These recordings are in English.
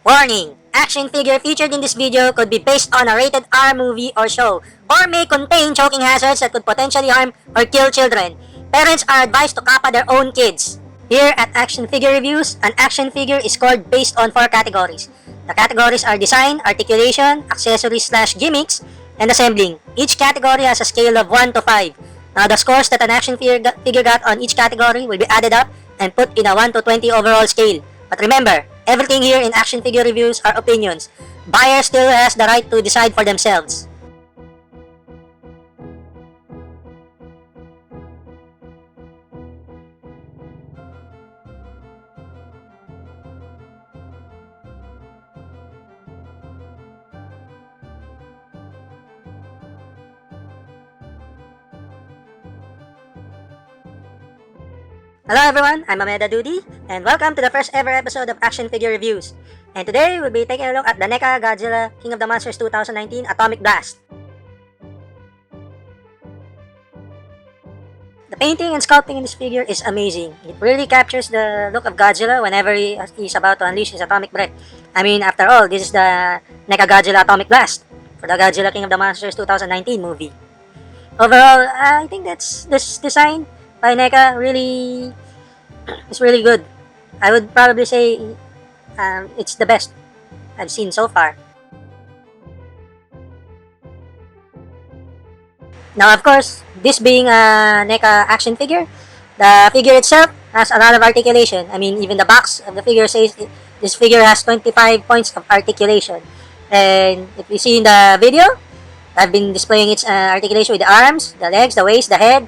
Warning! Action figure featured in this video could be based on a rated R movie or show, or may contain choking hazards that could potentially harm or kill children. Parents are advised to kappa their own kids. Here at Action Figure Reviews, an action figure is scored based on 4 categories. The categories are design, articulation, accessories slash gimmicks, and assembling. Each category has a scale of 1 to 5. Now the scores that an action figure got on each category will be added up and put in a 1 to 20 overall scale. But remember, everything here in action figure reviews are opinions. Buyer still has the right to decide for themselves. Hello everyone, I'm Ameda Doody, and welcome to the first ever episode of Action Figure Reviews. And today, we'll be taking a look at the NECA Godzilla King of the Monsters 2019 Atomic Blast. The painting and sculpting in this figure is amazing. It really captures the look of Godzilla whenever he's about to unleash his atomic breath. I mean, after all, this is the NECA Godzilla Atomic Blast for the Godzilla King of the Monsters 2019 movie. Overall, I think this design by NECA is really good. I would probably say it's the best I've seen so far. Now, of course, this being a NECA action figure, the figure itself has a lot of articulation. I mean, even the box of the figure says this figure has 25 points of articulation. And if you see in the video, I've been displaying its articulation with the arms, the legs, the waist, the head,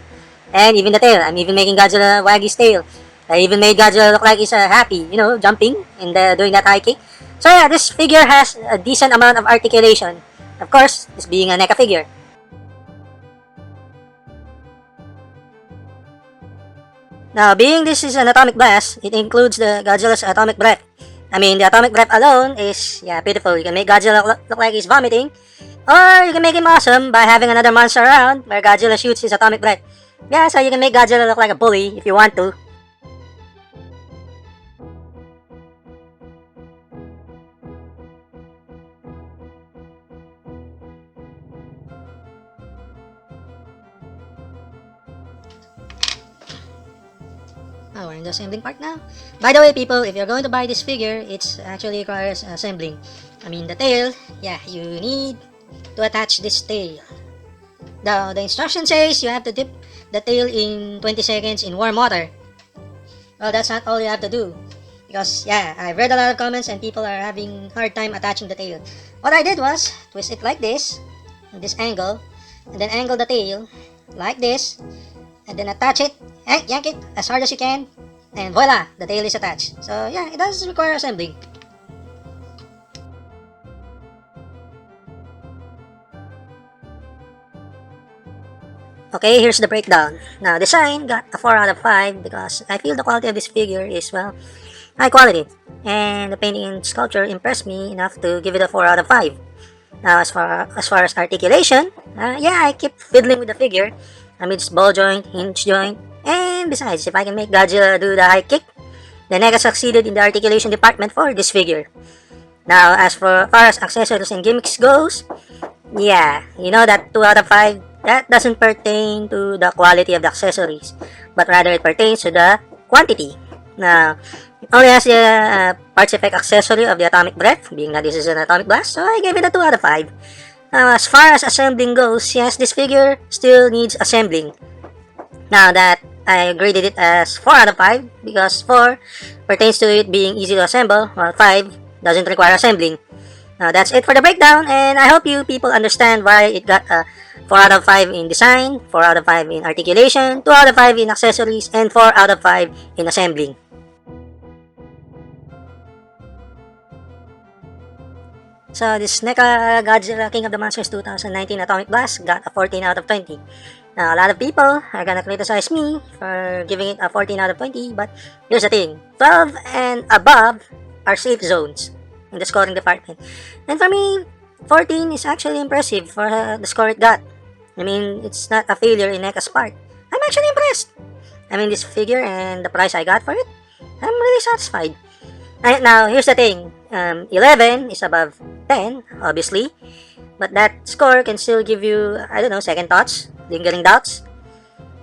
and even the tail. I'm even making Godzilla wag his tail. I even made Godzilla look like he's happy, jumping and doing that high kick. So yeah, this figure has a decent amount of articulation. Of course, this being a NECA figure. Now, being this is an atomic blast, it includes the Godzilla's atomic breath. I mean, the atomic breath alone is, beautiful. You can make Godzilla look like he's vomiting, or you can make him awesome by having another monster around where Godzilla shoots his atomic breath. Yeah, so you can make Godzilla look like a bully if you want to. Oh, we're in the assembling part now. By the way, people, if you're going to buy this figure, it actually requires assembling. I mean, the tail, you need to attach this tail. The instruction says you have to dip the tail in 20 seconds in warm water. Well, that's not all you have to do. Because, I've read a lot of comments and people are having hard time attaching the tail. What I did was twist it like this, in this angle, and then angle the tail like this, and then attach it, yank it as hard as you can, and voila, the tail is attached. So it does require assembling. Okay, here's the breakdown. Now, design got a 4 out of 5 because I feel the quality of this figure is, high quality. And the painting and sculpture impressed me enough to give it a 4 out of 5. Now, as far as articulation, I keep fiddling with the figure. I mean, it's ball joint, hinge joint, and besides, if I can make Godzilla do the high kick, then NECA succeeded in the articulation department for this figure. Now, as far as accessories and gimmicks goes, that 2 out of 5, that doesn't pertain to the quality of the accessories, but rather it pertains to the quantity. Now, it only has the parts effect accessory of the atomic breath, being that this is an atomic blast, so I gave it a 2 out of 5. Now, as far as assembling goes, yes, this figure still needs assembling. Now that I graded it as 4 out of 5 because 4 pertains to it being easy to assemble, while 5 doesn't require assembling. Now, that's it for the breakdown, and I hope you people understand why it got a 4 out of 5 in design, 4 out of 5 in articulation, 2 out of 5 in accessories, and 4 out of 5 in assembling. So this NECA Godzilla King of the Monsters 2019 Atomic Blast got a 14 out of 20. Now, a lot of people are gonna criticize me for giving it a 14 out of 20, but here's the thing. 12 and above are safe zones in the scoring department. And for me, 14 is actually impressive for the score it got. I mean, it's not a failure in NECA's part. I'm actually impressed. I mean, this figure and the price I got for it, I'm really satisfied. Now, here's the thing. 11 is above 10, obviously. But that score can still give you, I don't know, second thoughts, lingering doubts.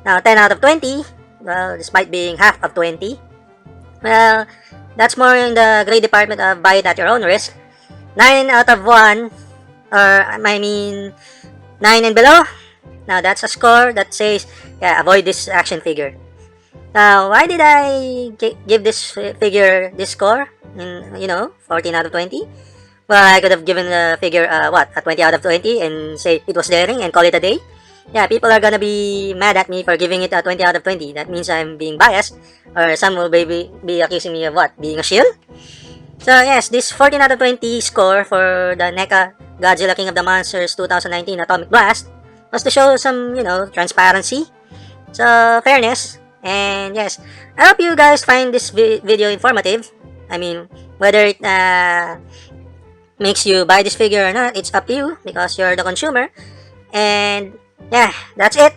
Now, 10 out of 20, well, despite being half of 20, well, that's more in the grade department of buy it at your own risk. 9 out of 1, or I mean, 9 and below. Now, that's a score that says, yeah, avoid this action figure. Now, why did I give this figure this score? 14 out of 20? Well, I could have given the figure, a 20 out of 20 and say it was daring and call it a day. Yeah, people are gonna be mad at me for giving it a 20 out of 20. That means I'm being biased. Or some will be accusing me of what? Being a shill? So, yes, this 14 out of 20 score for the NECA Godzilla King of the Monsters 2019 Atomic Blast was to show some, transparency, so fairness, and yes, I hope you guys find this video informative. I mean, whether it makes you buy this figure or not, it's up to you because you're the consumer. And yeah, that's it.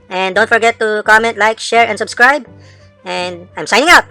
And don't forget to comment, like, share, and subscribe. And I'm signing out.